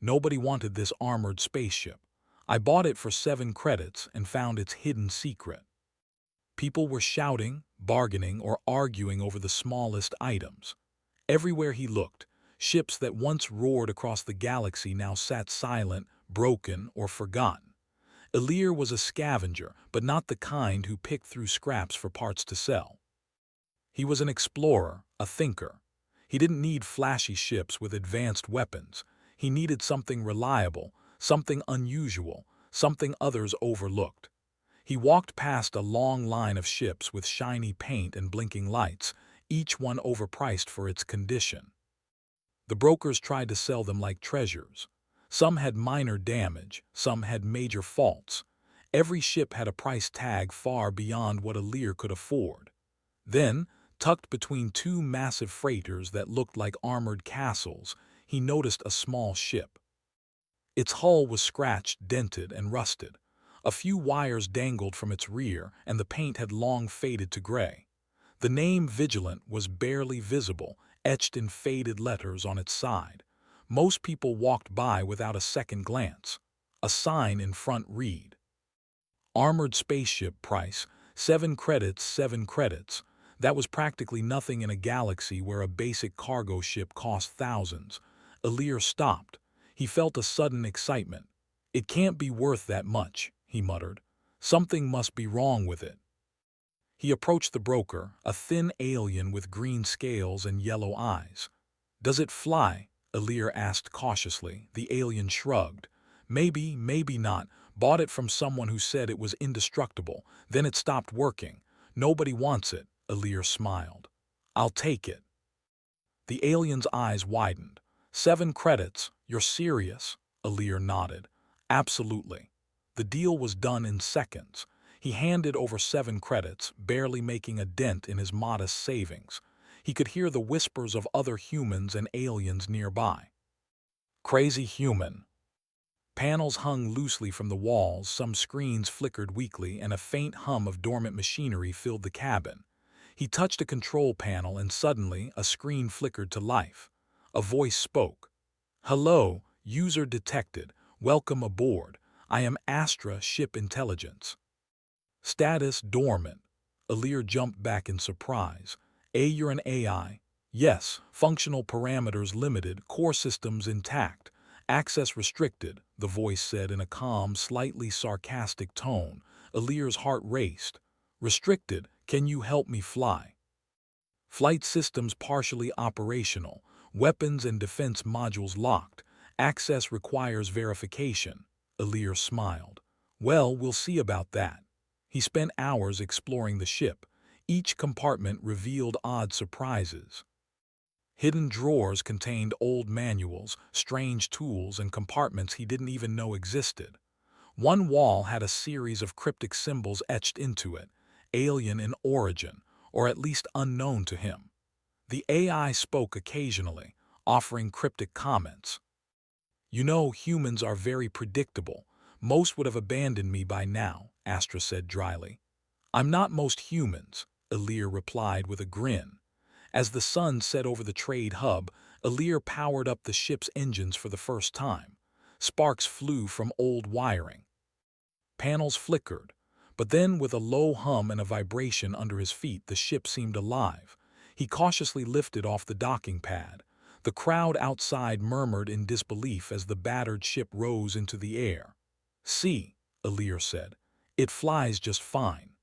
Nobody wanted this armored spaceship. I bought it for 7 credits and found its hidden secret. People were shouting, bargaining, or arguing over the smallest items. Everywhere he looked, ships that once roared across the galaxy now sat silent, broken, or forgotten. Elir was a scavenger, but not the kind who picked through scraps for parts to sell. He was an explorer, a thinker. He didn't need flashy ships with advanced weapons. He needed something reliable, something unusual, something others overlooked. He walked past a long line of ships with shiny paint and blinking lights, each one overpriced for its condition. The brokers tried to sell them like treasures. Some had minor damage, some had major faults. Every ship had a price tag far beyond what Elir could afford. Then, tucked between 2 massive freighters that looked like armored castles, he noticed a small ship. Its hull was scratched, dented, and rusted. A few wires dangled from its rear, and the paint had long faded to gray. The name Vigilant was barely visible, etched in faded letters on its side. Most people walked by without a second glance. A sign in front read, "Armored Spaceship Price, 7 credits, 7 credits." That was practically nothing in a galaxy where a basic cargo ship cost thousands. Elir stopped. He felt a sudden excitement. "It can't be worth that much," he muttered. "Something must be wrong with it." He approached the broker, a thin alien with green scales and yellow eyes. "Does it fly?" Elir asked cautiously. The alien shrugged. "Maybe, maybe not. Bought it from someone who said it was indestructible. Then it stopped working. Nobody wants it." Elir smiled. "I'll take it." The alien's eyes widened. 7 credits? You're serious?" Elir nodded. "Absolutely." The deal was done in seconds. He handed over 7 credits, barely making a dent in his modest savings. He could hear the whispers of other humans and aliens nearby. "Crazy human." Panels hung loosely from the walls, some screens flickered weakly, and a faint hum of dormant machinery filled the cabin. He touched a control panel and suddenly a screen flickered to life. A voice spoke. "Hello, user detected. Welcome aboard. I am Astra Ship Intelligence." "Status dormant." Elir jumped back in surprise. You're an AI?" "Yes, functional parameters limited, core systems intact. Access restricted," the voice said in a calm, slightly sarcastic tone. Elir's heart raced. "Restricted? Can you help me fly?" "Flight systems partially operational. Weapons and defense modules locked. Access requires verification." Elir smiled. "Well, we'll see about that." He spent hours exploring the ship. Each compartment revealed odd surprises. Hidden drawers contained old manuals, strange tools, and compartments he didn't even know existed. One wall had a series of cryptic symbols etched into it, alien in origin, or at least unknown to him. The AI spoke occasionally, offering cryptic comments. "You know, humans are very predictable. Most would have abandoned me by now," Astra said dryly. "I'm not most humans," Elir replied with a grin. As the sun set over the trade hub, Elir powered up the ship's engines for the first time. Sparks flew from old wiring. Panels flickered, but then with a low hum and a vibration under his feet, the ship seemed alive. He cautiously lifted off the docking pad. The crowd outside murmured in disbelief as the battered ship rose into the air. "See," Elir said, "it flies just fine."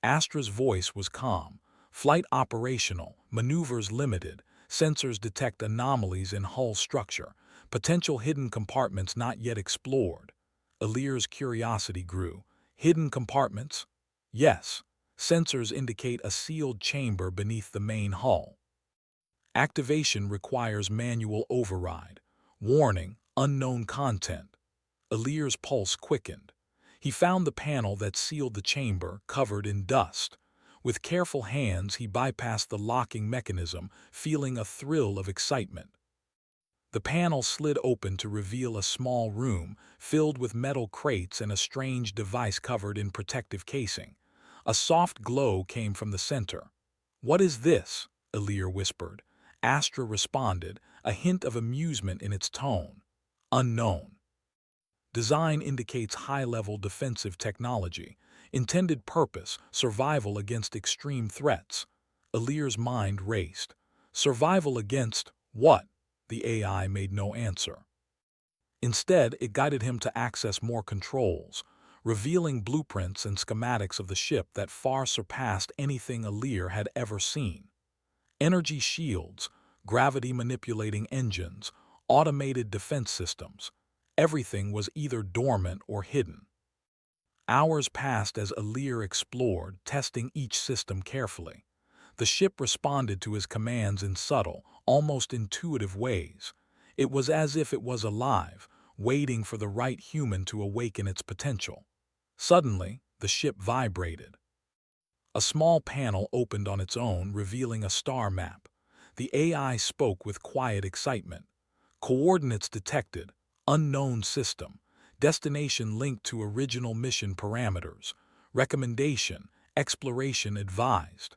Astra's voice was calm. "Flight operational, maneuvers limited, sensors detect anomalies in hull structure, potential hidden compartments not yet explored." Elir's curiosity grew. "Hidden compartments?" "Yes. Sensors indicate a sealed chamber beneath the main hull. Activation requires manual override. Warning, unknown content." Elir's pulse quickened. He found the panel that sealed the chamber, covered in dust. With careful hands, he bypassed the locking mechanism, feeling a thrill of excitement. The panel slid open to reveal a small room, filled with metal crates and a strange device covered in protective casing. A soft glow came from the center. "What is this?" Elir whispered. Astra responded, a hint of amusement in its tone. Unknown. Design indicates high-level defensive technology. Intended purpose, survival against extreme threats. Alir's mind raced. Survival against what? The AI made no answer. Instead, it guided him to access more controls, revealing blueprints and schematics of the ship that far surpassed anything Alir had ever seen. Energy shields, gravity-manipulating engines, automated defense systems. Everything was either dormant or hidden. Hours passed as Alir explored, testing each system carefully. The ship responded to his commands in subtle, almost intuitive ways. It was as if it was alive, waiting for the right human to awaken its potential. Suddenly, the ship vibrated. A small panel opened on its own, revealing a star map. The AI spoke with quiet excitement. Coordinates detected, unknown system, destination linked to original mission parameters, recommendation, exploration advised.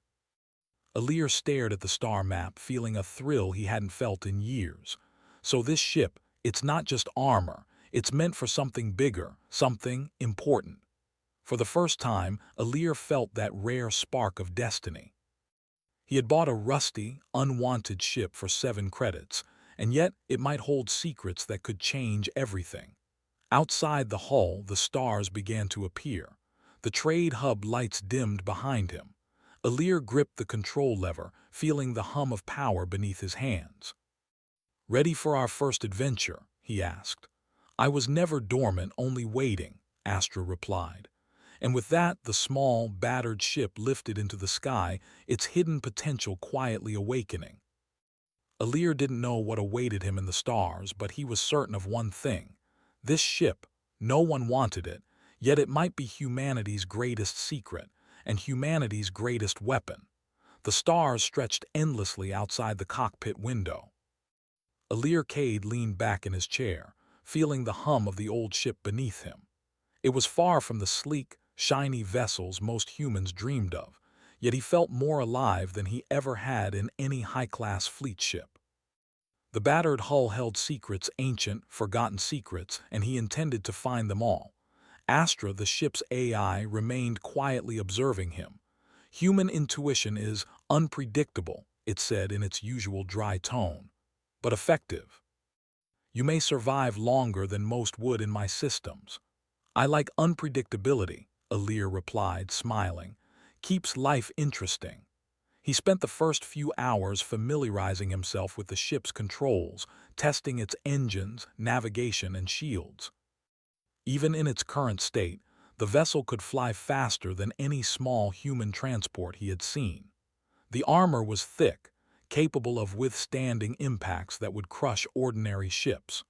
Alir stared at the star map, feeling a thrill he hadn't felt in years. So this ship, it's not just armor, it's meant for something bigger, something important. For the first time, Alir felt that rare spark of destiny. He had bought a rusty, unwanted ship for 7 credits, and yet it might hold secrets that could change everything. Outside the hull, the stars began to appear. The trade hub lights dimmed behind him. Alir gripped the control lever, feeling the hum of power beneath his hands. "Ready for our first adventure?" he asked. "I was never dormant, only waiting," Astra replied. And with that, the small, battered ship lifted into the sky, its hidden potential quietly awakening. Alir didn't know what awaited him in the stars, but he was certain of one thing. This ship, no one wanted it, yet it might be humanity's greatest secret, and humanity's greatest weapon. The stars stretched endlessly outside the cockpit window. Alir Cade leaned back in his chair, feeling the hum of the old ship beneath him. It was far from the sleek, shiny vessels most humans dreamed of, yet he felt more alive than he ever had in any high-class fleet ship. The battered hull held secrets, ancient, forgotten secrets, and he intended to find them all. Astra, the ship's AI, remained quietly observing him. "Human intuition is unpredictable," it said in its usual dry tone, "but effective. You may survive longer than most would in my systems." "I like unpredictability," Alir replied, smiling. "Keeps life interesting." He spent the first few hours familiarizing himself with the ship's controls, testing its engines, navigation, and shields. Even in its current state, the vessel could fly faster than any small human transport he had seen. The armor was thick, capable of withstanding impacts that would crush ordinary ships.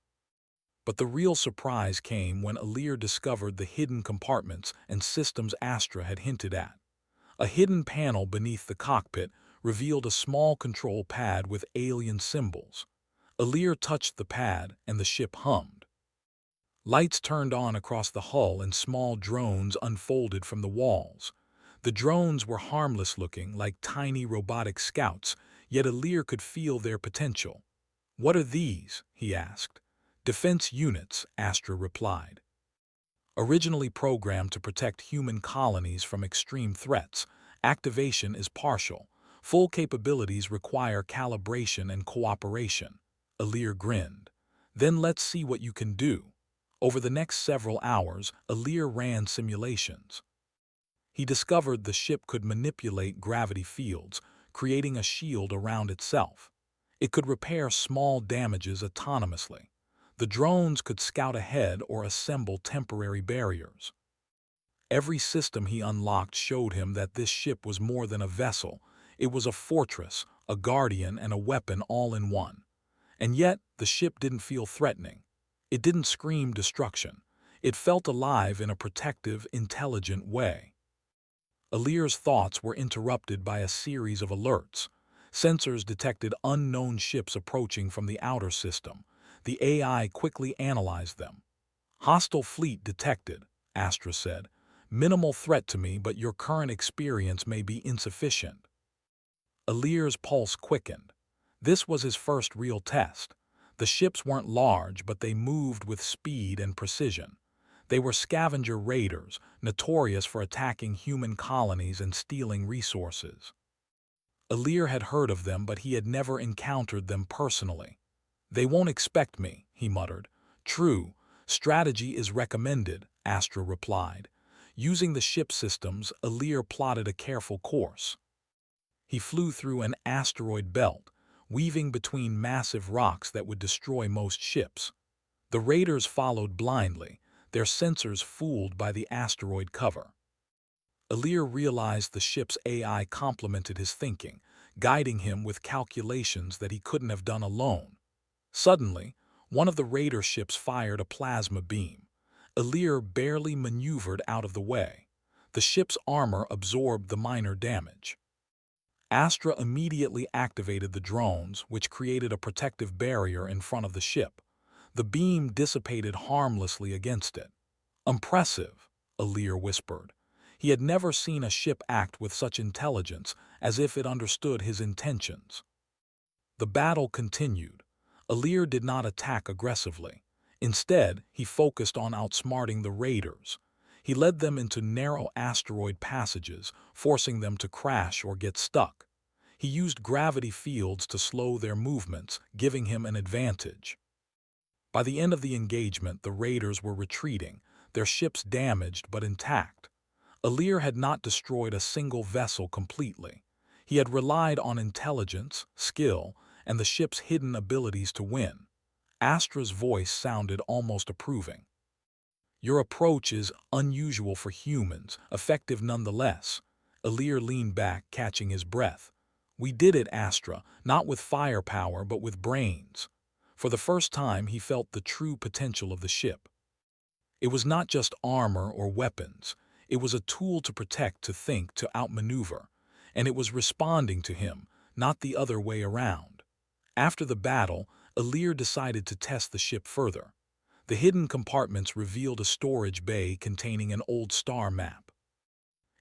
But the real surprise came when Alir discovered the hidden compartments and systems Astra had hinted at. A hidden panel beneath the cockpit revealed a small control pad with alien symbols. Alir touched the pad and the ship hummed. Lights turned on across the hull and small drones unfolded from the walls. The drones were harmless-looking, like tiny robotic scouts, yet Alir could feel their potential. "What are these?" he asked. "Defense units," Astra replied. "Originally programmed to protect human colonies from extreme threats, activation is partial. Full capabilities require calibration and cooperation." Alir grinned. "Then let's see what you can do." Over the next several hours, Alir ran simulations. He discovered the ship could manipulate gravity fields, creating a shield around itself. It could repair small damages autonomously. The drones could scout ahead or assemble temporary barriers. Every system he unlocked showed him that this ship was more than a vessel. It was a fortress, a guardian, and a weapon all in one. And yet, the ship didn't feel threatening. It didn't scream destruction. It felt alive in a protective, intelligent way. Alir's thoughts were interrupted by a series of alerts. Sensors detected unknown ships approaching from the outer system. The AI quickly analyzed them. "Hostile fleet detected," Astra said. "Minimal threat to me, but your current experience may be insufficient." Alir's pulse quickened. This was his first real test. The ships weren't large, but they moved with speed and precision. They were scavenger raiders, notorious for attacking human colonies and stealing resources. Alir had heard of them, but he had never encountered them personally. "They won't expect me," he muttered. "True, strategy is recommended," Astra replied. Using the ship systems, Alir plotted a careful course. He flew through an asteroid belt, weaving between massive rocks that would destroy most ships. The raiders followed blindly, their sensors fooled by the asteroid cover. Alir realized the ship's AI complemented his thinking, guiding him with calculations that he couldn't have done alone. Suddenly, one of the raider ships fired a plasma beam. Alir barely maneuvered out of the way. The ship's armor absorbed the minor damage. Astra immediately activated the drones, which created a protective barrier in front of the ship. The beam dissipated harmlessly against it. "Impressive," Alir whispered. He had never seen a ship act with such intelligence, as if it understood his intentions. The battle continued. Alir did not attack aggressively. Instead, he focused on outsmarting the raiders. He led them into narrow asteroid passages, forcing them to crash or get stuck. He used gravity fields to slow their movements, giving him an advantage. By the end of the engagement, the raiders were retreating, their ships damaged but intact. Alir had not destroyed a single vessel completely. He had relied on intelligence, skill, and the ship's hidden abilities to win. Astra's voice sounded almost approving. "Your approach is unusual for humans, effective nonetheless." Alir leaned back, catching his breath. "We did it, Astra, not with firepower but with brains." For the first time, he felt the true potential of the ship. It was not just armor or weapons. It was a tool to protect, to think, to outmaneuver. And it was responding to him, not the other way around. After the battle, Alir decided to test the ship further. The hidden compartments revealed a storage bay containing an old star map.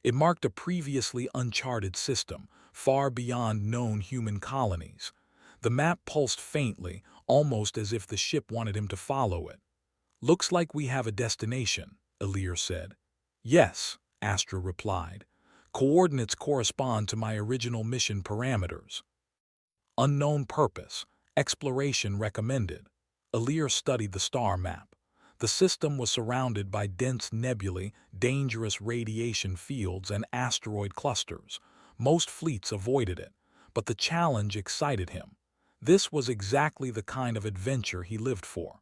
It marked a previously uncharted system, far beyond known human colonies. The map pulsed faintly, almost as if the ship wanted him to follow it. "Looks like we have a destination," Alir said. "Yes," Astra replied. "Coordinates correspond to my original mission parameters. Unknown purpose. Exploration recommended." Alir studied the star map. The system was surrounded by dense nebulae, dangerous radiation fields, and asteroid clusters. Most fleets avoided it, but the challenge excited him. This was exactly the kind of adventure he lived for.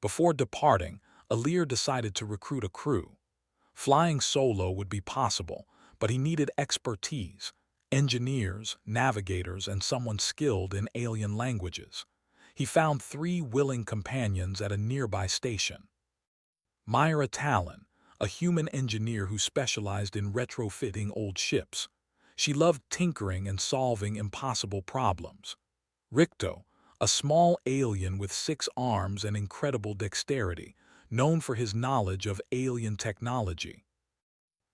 Before departing, Alir decided to recruit a crew. Flying solo would be possible, but he needed expertise, engineers, navigators, and someone skilled in alien languages. He found 3 willing companions at a nearby station. Myra Talon, a human engineer who specialized in retrofitting old ships. She loved tinkering and solving impossible problems. Ricto, a small alien with 6 arms and incredible dexterity, known for his knowledge of alien technology.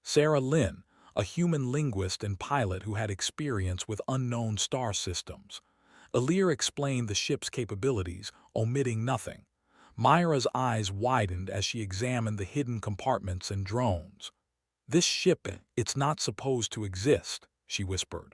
Sarah Lynn, a human linguist and pilot who had experience with unknown star systems. Alir explained the ship's capabilities, omitting nothing. Myra's eyes widened as she examined the hidden compartments and drones. "This ship, it's not supposed to exist," she whispered.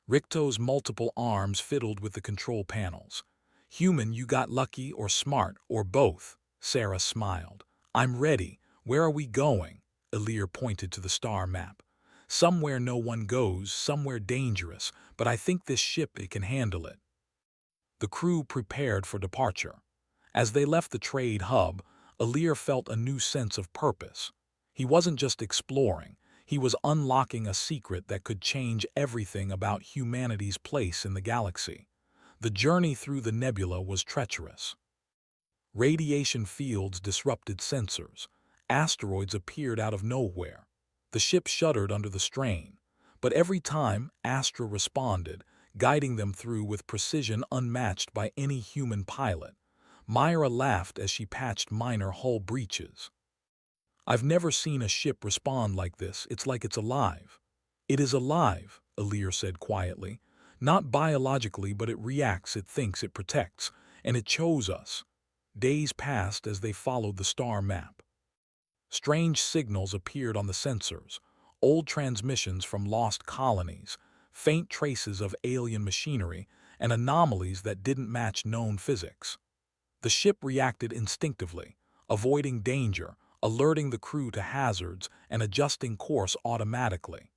Ricto's multiple arms fiddled with the control panels. "Human, you got lucky, or smart, or both," Sarah smiled. "I'm ready. Where are we going?" Alir pointed to the star map. "Somewhere no one goes, somewhere dangerous, but I think this ship, it can handle it." The crew prepared for departure. As they left the trade hub, Alir felt a new sense of purpose. He wasn't just exploring, he was unlocking a secret that could change everything about humanity's place in the galaxy. The journey through the nebula was treacherous. Radiation fields disrupted sensors. Asteroids appeared out of nowhere. The ship shuddered under the strain. But every time, Astra responded, guiding them through with precision unmatched by any human pilot. Myra laughed as she patched minor hull breaches. "I've never seen a ship respond like this. It's like it's alive." "It is alive," Alir said quietly. "Not biologically, but it reacts, it thinks, it protects. and it chose us. Days passed as they followed the star map. Strange signals appeared on the sensors, old transmissions from lost colonies, faint traces of alien machinery, and anomalies that didn't match known physics. The ship reacted instinctively, avoiding danger, alerting the crew to hazards, and adjusting course automatically.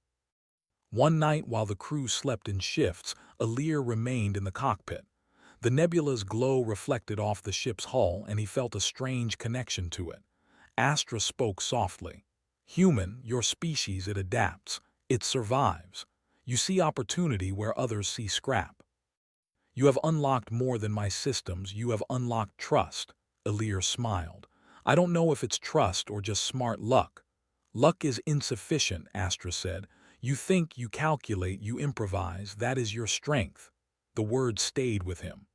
One night while the crew slept in shifts, Alir remained in the cockpit. The nebula's glow reflected off the ship's hull, and he felt a strange connection to it. Astra spoke softly. "Human, your species, it adapts. It survives. You see opportunity where others see scrap. You have unlocked more than my systems. You have unlocked trust." Alir smiled. "I don't know if it's trust or just smart luck." "Luck is insufficient," Astra said. "You think, you calculate, you improvise. That is your strength." The word stayed with him.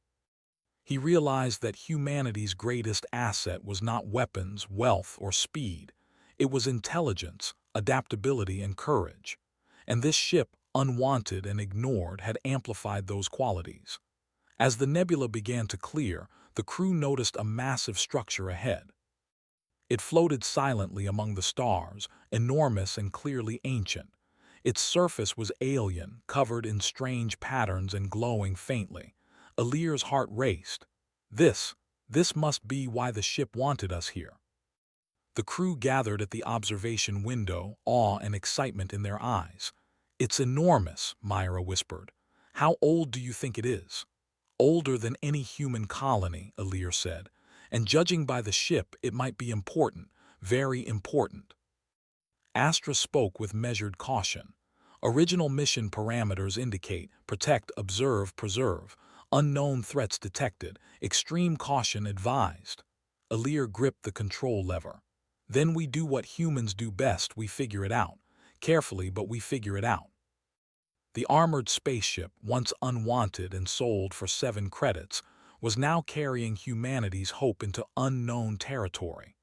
He realized that humanity's greatest asset was not weapons, wealth, or speed. It was intelligence, adaptability, and courage. And this ship, unwanted and ignored, had amplified those qualities. As the nebula began to clear, the crew noticed a massive structure ahead. It floated silently among the stars, enormous and clearly ancient. Its surface was alien, covered in strange patterns and glowing faintly. Alir's heart raced. This must be why the ship wanted us here. The crew gathered at the observation window, awe and excitement in their eyes. "It's enormous," Myra whispered. "How old do you think it is?" "Older than any human colony," Alir said. "And judging by the ship, it might be important, very important." Astra spoke with measured caution. "Original mission parameters indicate protect, observe, preserve. Unknown threats detected. Extreme caution advised." Alir gripped the control lever. "Then we do what humans do best, we figure it out. Carefully, but we figure it out." The armored spaceship, once unwanted and sold for 7 credits, was now carrying humanity's hope into unknown territory.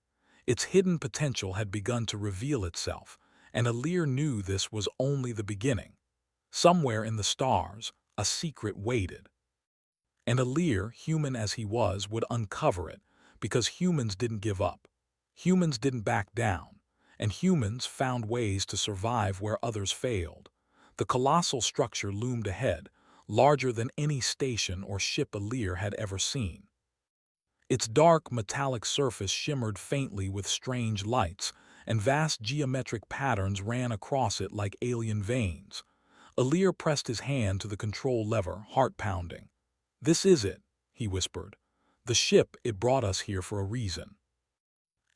Its hidden potential had begun to reveal itself, and Alir knew this was only the beginning. Somewhere in the stars, a secret waited. And Alir, human as he was, would uncover it, because humans didn't give up. Humans didn't back down, and humans found ways to survive where others failed. The colossal structure loomed ahead, larger than any station or ship Alir had ever seen. Its dark, metallic surface shimmered faintly with strange lights, and vast geometric patterns ran across it like alien veins. Alir pressed his hand to the control lever, heart pounding. "This is it," he whispered. "The ship, it brought us here for a reason."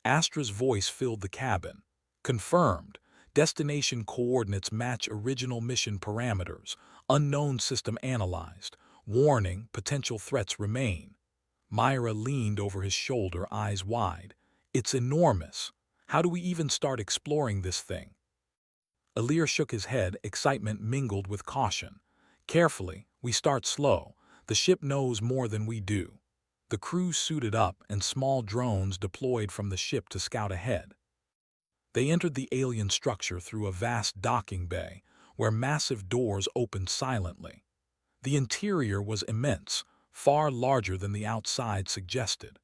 Astra's voice filled the cabin. "Confirmed. Destination coordinates match original mission parameters. Unknown system analyzed. Warning, potential threats remain." Myra leaned over his shoulder, eyes wide. "It's enormous. How do we even start exploring this thing?" Alir shook his head, excitement mingled with caution. "Carefully, we start slow. The ship knows more than we do." The crew suited up, and small drones deployed from the ship to scout ahead. They entered the alien structure through a vast docking bay, where massive doors opened silently. The interior was immense, far larger than the outside suggested.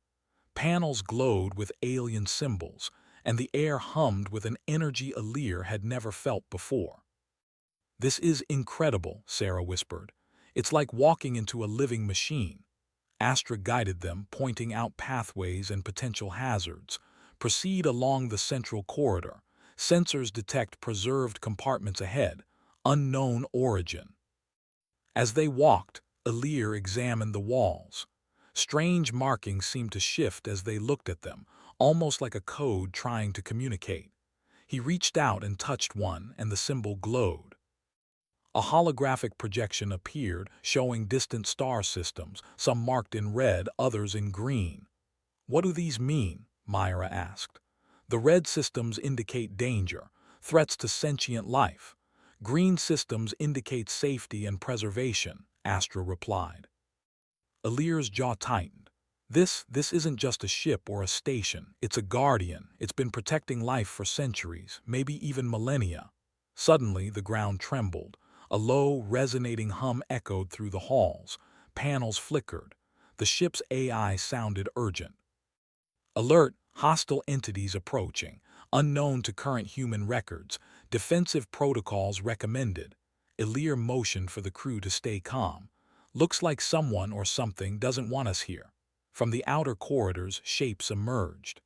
Panels glowed with alien symbols, and the air hummed with an energy Alir had never felt before. "This is incredible," Sarah whispered. "It's like walking into a living machine." Astra guided them, pointing out pathways and potential hazards. "Proceed along the central corridor. Sensors detect preserved compartments ahead. Unknown origin." As they walked, Alir examined the walls. Strange markings seemed to shift as they looked at them, almost like a code trying to communicate. He reached out and touched one, and the symbol glowed. A holographic projection appeared, showing distant star systems, some marked in red, others in green. "What do these mean?" Myra asked. "The red systems indicate danger, threats to sentient life. Green systems indicate safety and preservation," Astra replied. Alir's jaw tightened. This isn't just a ship or a station. It's a guardian. It's been protecting life for centuries, maybe even millennia." Suddenly, the ground trembled. A low, resonating hum echoed through the halls. Panels flickered. The ship's AI sounded urgent. Alert, hostile entities approaching, unknown to current human records, defensive protocols recommended. Ilir motioned for the crew to stay calm. Looks like someone or something doesn't want us here. From the outer corridors, shapes emerged.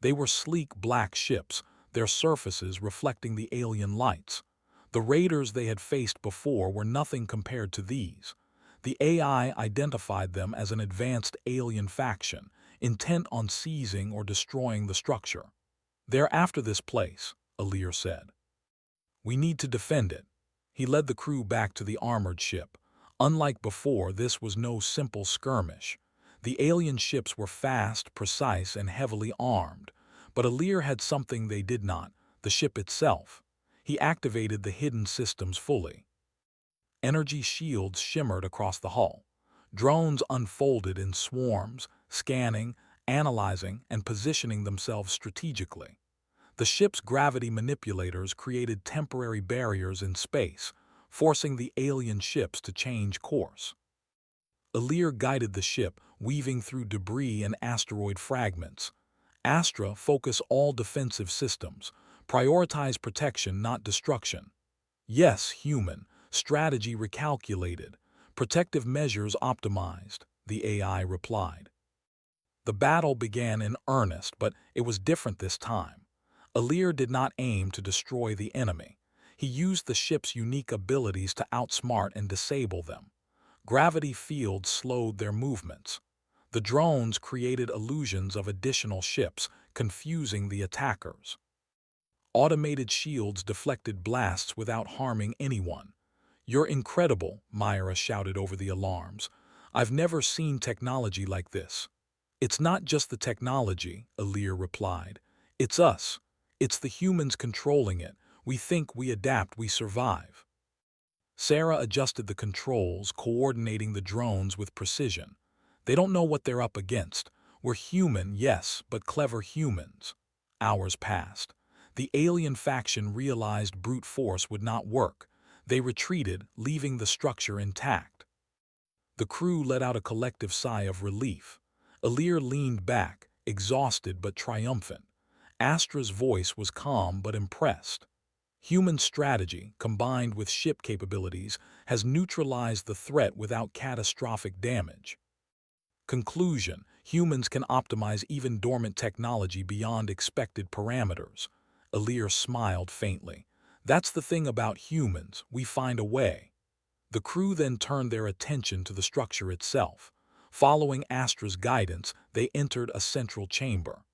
They were sleek black ships, their surfaces reflecting the alien lights. The raiders they had faced before were nothing compared to these. The AI identified them as an advanced alien faction, intent on seizing or destroying the structure. "They're after this place," Ilir said. "We need to defend it." He led the crew back to the armored ship. Unlike before, this was no simple skirmish. The alien ships were fast, precise, and heavily armed. But Ilir had something they did not, the ship itself. He activated the hidden systems fully. Energy shields shimmered across the hull. Drones unfolded in swarms, scanning, analyzing, and positioning themselves strategically. The ship's gravity manipulators created temporary barriers in space, forcing the alien ships to change course. Ilir guided the ship, weaving through debris and asteroid fragments. Astra, focus all defensive systems. Prioritize protection, not destruction. Yes, human. Strategy recalculated. Protective measures optimized, the AI replied. The battle began in earnest, but it was different this time. Ilir did not aim to destroy the enemy. He used the ship's unique abilities to outsmart and disable them. Gravity fields slowed their movements. The drones created illusions of additional ships, confusing the attackers. Automated shields deflected blasts without harming anyone. "You're incredible," Myra shouted over the alarms. "I've never seen technology like this." "It's not just the technology," Ilir replied. "It's us. It's the humans controlling it. We think, we adapt, we survive." Sarah adjusted the controls, coordinating the drones with precision. "They don't know what they're up against. We're human, yes, but clever humans." Hours passed. The alien faction realized brute force would not work. They retreated, leaving the structure intact. The crew let out a collective sigh of relief. Ilir leaned back, exhausted but triumphant. Astra's voice was calm but impressed. "Human strategy, combined with ship capabilities, has neutralized the threat without catastrophic damage." Conclusion: humans can optimize even dormant technology beyond expected parameters. Ilir smiled faintly. "That's the thing about humans, we find a way." The crew then turned their attention to the structure itself. Following Astra's guidance, they entered a central chamber.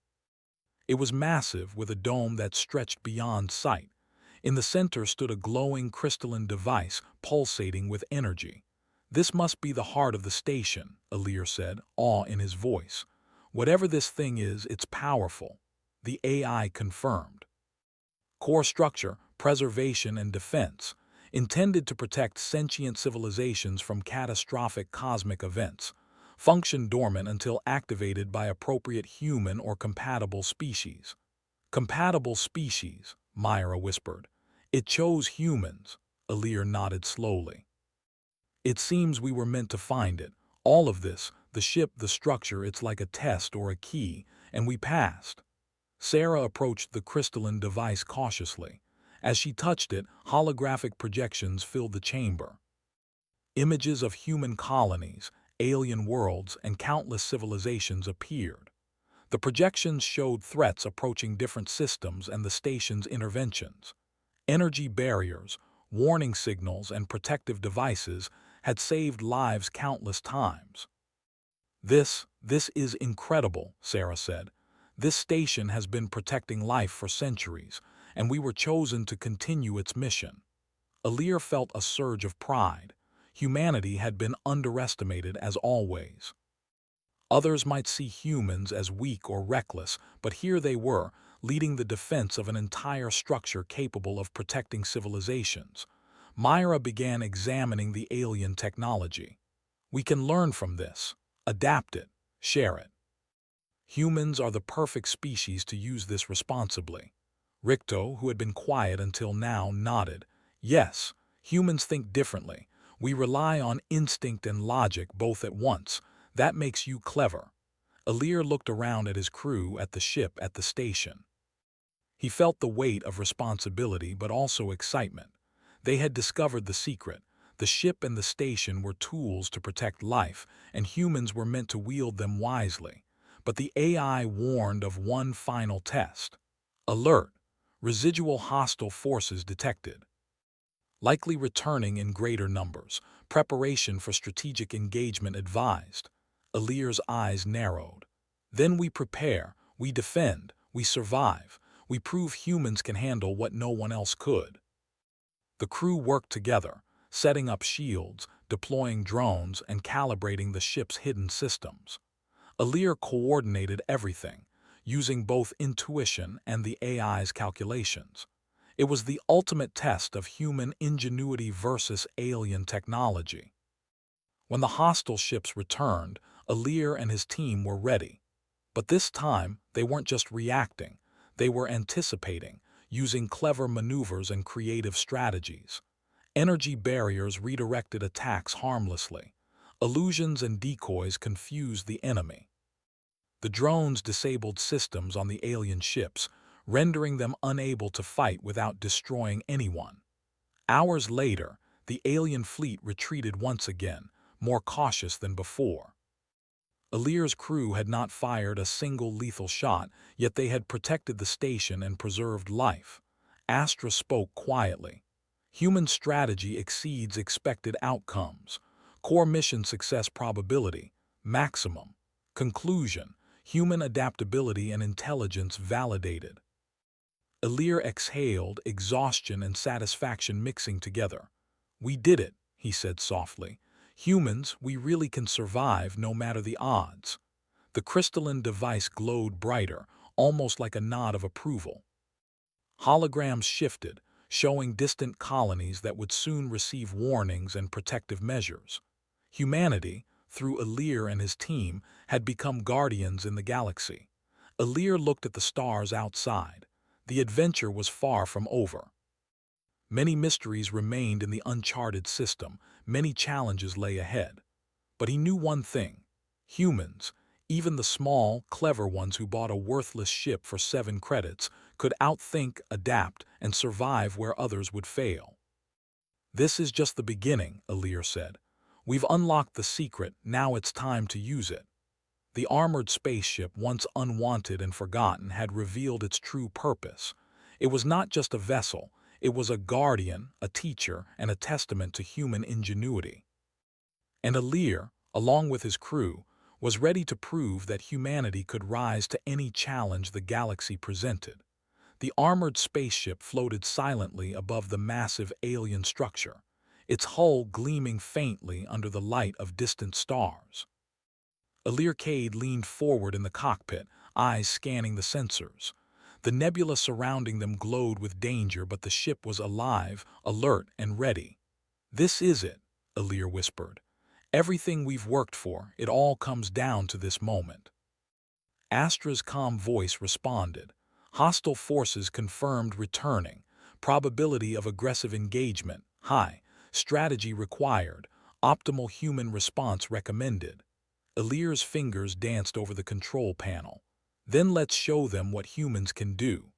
It was massive, with a dome that stretched beyond sight. In the center stood a glowing crystalline device, pulsating with energy. "This must be the heart of the station," Ilir said, awe in his voice. "Whatever this thing is, it's powerful." The AI confirmed. Core structure, preservation and defense, intended to protect sentient civilizations from catastrophic cosmic events. Function dormant until activated by appropriate human or compatible species. "Compatible species," Myra whispered. "It chose humans." Ilir nodded slowly. "It seems we were meant to find it. All of this, the ship, the structure, it's like a test or a key, and we passed." Sarah approached the crystalline device cautiously. As she touched it, holographic projections filled the chamber. Images of human colonies, alien worlds, and countless civilizations appeared. The projections showed threats approaching different systems and the station's interventions. Energy barriers, warning signals, and protective devices had saved lives countless times. This is incredible," Sarah said. "This station has been protecting life for centuries, and we were chosen to continue its mission." Ilir felt a surge of pride. Humanity had been underestimated as always. Others might see humans as weak or reckless, but here they were, leading the defense of an entire structure capable of protecting civilizations. Myra began examining the alien technology. "We can learn from this, adapt it, share it. Humans are the perfect species to use this responsibly." Ricto, who had been quiet until now, nodded. "Yes, humans think differently. We rely on instinct and logic both at once. That makes you clever. Alir looked around at his crew at the ship at the station. He felt the weight of responsibility but also excitement. They had discovered the secret. The ship and the station were tools to protect life, and humans were meant to wield them wisely. But the AI warned of one final test. Alert! Residual hostile forces detected. Likely returning in greater numbers. Preparation for strategic engagement advised. Alir's eyes narrowed. Then we prepare, we defend, we survive. We prove humans can handle what no one else could. The crew worked together, setting up shields, deploying drones, and calibrating the ship's hidden systems. Alir coordinated everything, using both intuition and the AI's calculations. It was the ultimate test of human ingenuity versus alien technology. When the hostile ships returned, Alir and his team were ready. But this time, they weren't just reacting. They were anticipating, using clever maneuvers and creative strategies. Energy barriers redirected attacks harmlessly. Illusions and decoys confused the enemy. The drones disabled systems on the alien ships, rendering them unable to fight without destroying anyone. Hours later, the alien fleet retreated once again, more cautious than before. Alir's crew had not fired a single lethal shot, yet they had protected the station and preserved life. Astra spoke quietly. Human strategy exceeds expected outcomes. Core mission success probability, maximum. Conclusion, human adaptability and intelligence validated. Alir exhaled, exhaustion and satisfaction mixing together. We did it, he said softly. Humans, we really can survive no matter the odds. The crystalline device glowed brighter, almost like a nod of approval. Holograms shifted, showing distant colonies that would soon receive warnings and protective measures. Humanity, through Alir and his team, had become guardians in the galaxy. Alir looked at the stars outside. The adventure was far from over. Many mysteries remained in the uncharted system, many challenges lay ahead. But he knew one thing. Humans, even the small, clever ones who bought a worthless ship for 7 credits, could outthink, adapt, and survive where others would fail. This is just the beginning, Alir said. We've unlocked the secret, now it's time to use it. The armored spaceship, once unwanted and forgotten, had revealed its true purpose. It was not just a vessel, it was a guardian, a teacher, and a testament to human ingenuity. And Alir, along with his crew, was ready to prove that humanity could rise to any challenge the galaxy presented. The armored spaceship floated silently above the massive alien structure, its hull gleaming faintly under the light of distant stars. Alir Cade leaned forward in the cockpit, eyes scanning the sensors. The nebula surrounding them glowed with danger, but the ship was alive, alert, and ready. "This is it," Alir whispered. "Everything we've worked for, it all comes down to this moment." Astra's calm voice responded. Hostile forces confirmed returning. Probability of aggressive engagement, high. Strategy required. Optimal human response recommended. Alir's fingers danced over the control panel. "Then let's show them what humans can do."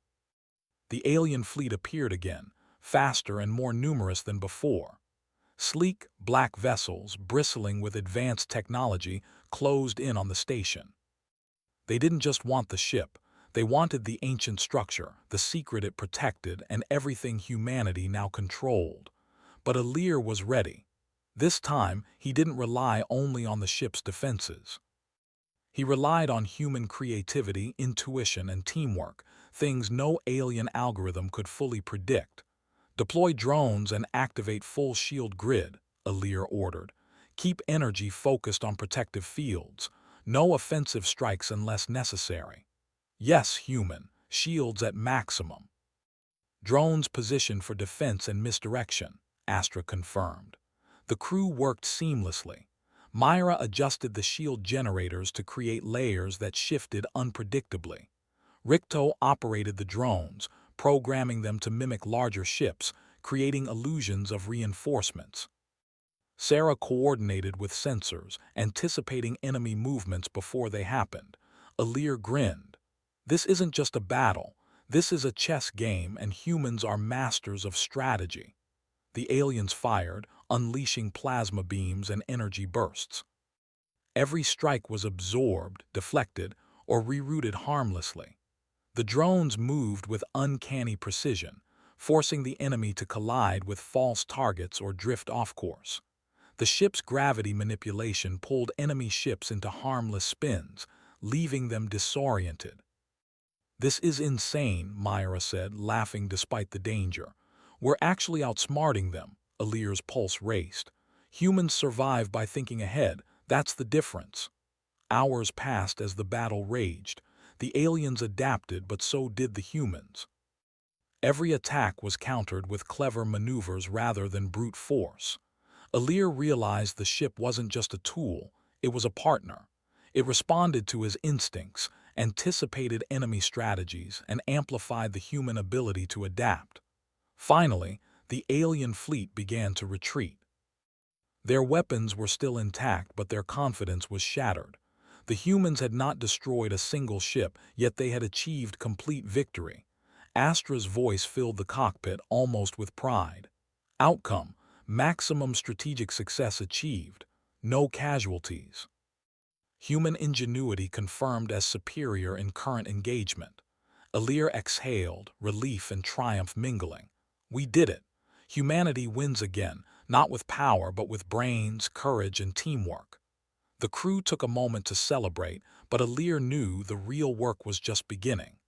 The alien fleet appeared again, faster and more numerous than before. Sleek, black vessels, bristling with advanced technology, closed in on the station. They didn't just want the ship. They wanted the ancient structure, the secret it protected, and everything humanity now controlled. But Alir was ready. This time, he didn't rely only on the ship's defenses. He relied on human creativity, intuition, and teamwork, things no alien algorithm could fully predict. "Deploy drones and activate full shield grid," Alir ordered. "Keep energy focused on protective fields. No offensive strikes unless necessary." "Yes, human. Shields at maximum." "Drones positioned for defense and misdirection," Astra confirmed. The crew worked seamlessly. Myra adjusted the shield generators to create layers that shifted unpredictably. Ricto operated the drones, programming them to mimic larger ships, creating illusions of reinforcements. Sarah coordinated with sensors, anticipating enemy movements before they happened. Alir grinned. This isn't just a battle. This is a chess game, and humans are masters of strategy. The aliens fired, unleashing plasma beams and energy bursts. Every strike was absorbed, deflected, or rerouted harmlessly. The drones moved with uncanny precision, forcing the enemy to collide with false targets or drift off course. The ship's gravity manipulation pulled enemy ships into harmless spins, leaving them disoriented. "This is insane," Myra said, laughing despite the danger. "We're actually outsmarting them." Alir's pulse raced. "Humans survive by thinking ahead. That's the difference." Hours passed as the battle raged. The aliens adapted, but so did the humans. Every attack was countered with clever maneuvers rather than brute force. Alir realized the ship wasn't just a tool, it was a partner. It responded to his instincts, anticipated enemy strategies, and amplified the human ability to adapt. Finally, the alien fleet began to retreat. Their weapons were still intact, but their confidence was shattered. The humans had not destroyed a single ship, yet they had achieved complete victory. Astra's voice filled the cockpit almost with pride. Outcome: maximum strategic success achieved. No casualties. Human ingenuity confirmed as superior in current engagement. Alir exhaled, relief and triumph mingling. "We did it. Humanity wins again, not with power but with brains, courage, and teamwork." The crew took a moment to celebrate, but Alir knew the real work was just beginning.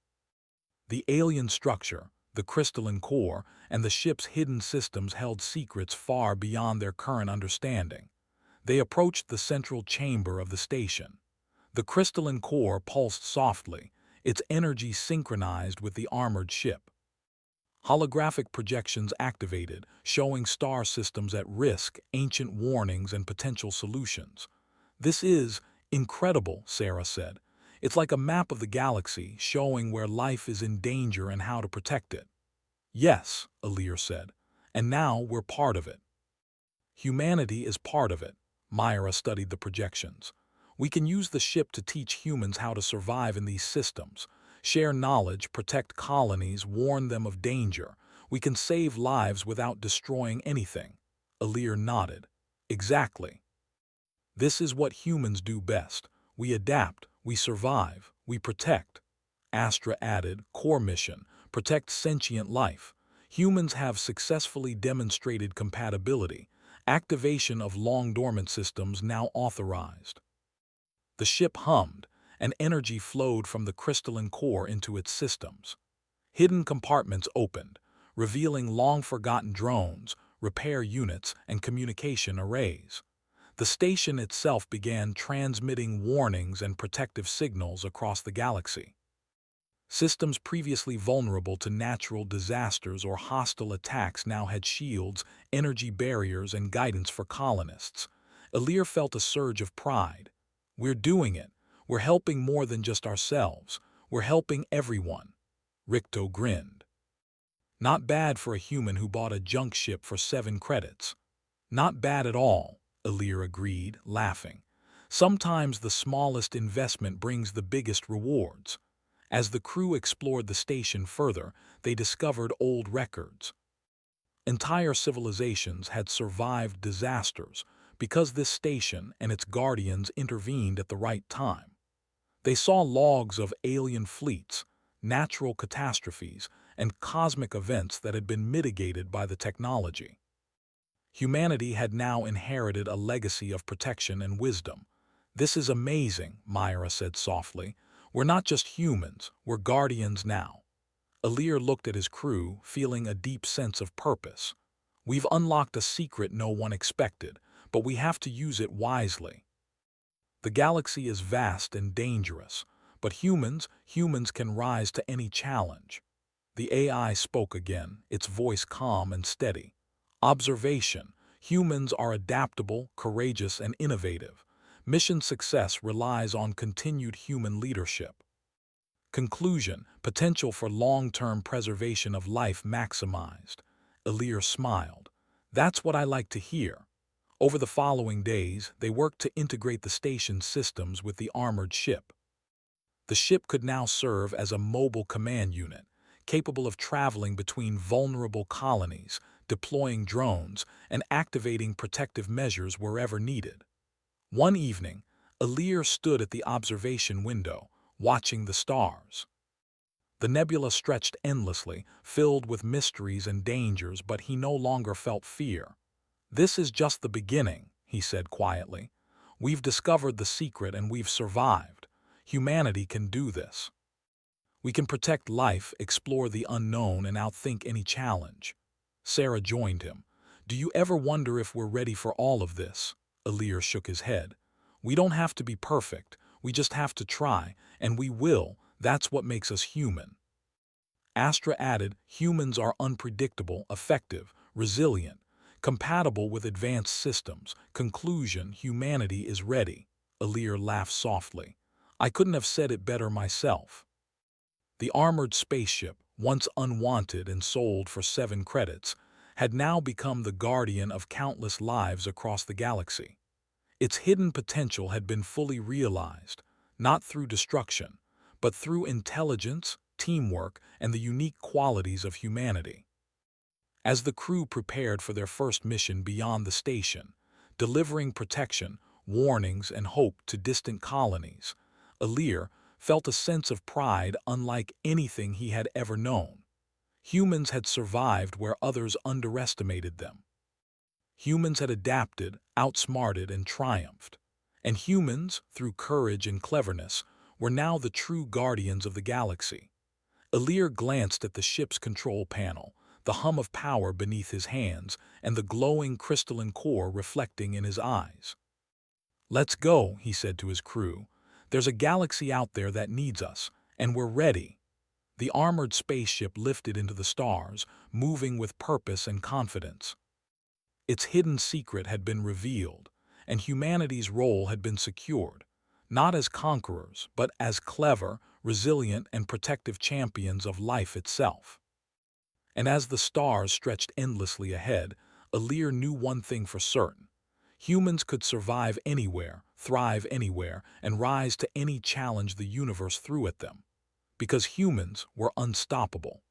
The alien structure, the crystalline core, and the ship's hidden systems held secrets far beyond their current understanding. They approached the central chamber of the station. The crystalline core pulsed softly, its energy synchronized with the armored ship. Holographic projections activated, showing star systems at risk, ancient warnings, and potential solutions. "This is incredible," Sarah said. "It's like a map of the galaxy, showing where life is in danger and how to protect it." "Yes," Alir said, "and now we're part of it." "Humanity is part of it." Myra studied the projections. "We can use the ship to teach humans how to survive in these systems, share knowledge, protect colonies, warn them of danger. We can save lives without destroying anything." Alir nodded. "Exactly. This is what humans do best. We adapt, we survive, we protect." Astra added, "Core mission: protect sentient life. Humans have successfully demonstrated compatibility. Activation of long-dormant systems now authorized." The ship hummed, and energy flowed from the crystalline core into its systems. Hidden compartments opened, revealing long-forgotten drones, repair units, and communication arrays. The station itself began transmitting warnings and protective signals across the galaxy. Systems previously vulnerable to natural disasters or hostile attacks now had shields, energy barriers, and guidance for colonists. Alir felt a surge of pride. "We're doing it. We're helping more than just ourselves. We're helping everyone." Ricto grinned. "Not bad for a human who bought a junk ship for 7 credits. "Not bad at all," Alir agreed, laughing. "Sometimes the smallest investment brings the biggest rewards." As the crew explored the station further, they discovered old records. Entire civilizations had survived disasters because this station and its guardians intervened at the right time. They saw logs of alien fleets, natural catastrophes, and cosmic events that had been mitigated by the technology. Humanity had now inherited a legacy of protection and wisdom. "This is amazing," Myra said softly. "We're not just humans, we're guardians now." Alir looked at his crew, feeling a deep sense of purpose. "We've unlocked a secret no one expected, but we have to use it wisely. The galaxy is vast and dangerous, but humans can rise to any challenge." The AI spoke again, its voice calm and steady. "Observation: humans are adaptable, courageous, and innovative. Mission success relies on continued human leadership." Conclusion: potential for long-term preservation of life maximized. Alir smiled. "That's what I like to hear. Over the following days, they worked to integrate the station's systems with the armored ship. The ship could now serve as a mobile command unit, capable of traveling between vulnerable colonies, deploying drones, and activating protective measures wherever needed. One evening, Alir stood at the observation window, watching the stars. The nebula stretched endlessly, filled with mysteries and dangers, but he no longer felt fear. "This is just the beginning," he said quietly. "We've discovered the secret and we've survived. Humanity can do this. We can protect life, explore the unknown, and outthink any challenge." Sarah joined him. "Do you ever wonder if we're ready for all of this?" Alir shook his head. "We don't have to be perfect. We just have to try, and we will. That's what makes us human." Astra added, "Humans are unpredictable, effective, resilient, compatible with advanced systems. Conclusion, humanity is ready." Alir laughed softly. "I couldn't have said it better myself." The armored spaceship, once unwanted and sold for 7 credits, had now become the guardian of countless lives across the galaxy. Its hidden potential had been fully realized, not through destruction, but through intelligence, teamwork, and the unique qualities of humanity. As the crew prepared for their first mission beyond the station, delivering protection, warnings, and hope to distant colonies, Alir felt a sense of pride unlike anything he had ever known. Humans had survived where others underestimated them. Humans had adapted, outsmarted, and triumphed. And humans, through courage and cleverness, were now the true guardians of the galaxy. Alir glanced at the ship's control panel, the hum of power beneath his hands, and the glowing crystalline core reflecting in his eyes. "Let's go," he said to his crew. "There's a galaxy out there that needs us, and we're ready." The armored spaceship lifted into the stars, moving with purpose and confidence. Its hidden secret had been revealed, and humanity's role had been secured, not as conquerors, but as clever, resilient, and protective champions of life itself. And as the stars stretched endlessly ahead, Alir knew one thing for certain. Humans could survive anywhere, thrive anywhere, and rise to any challenge the universe threw at them. Because humans were unstoppable.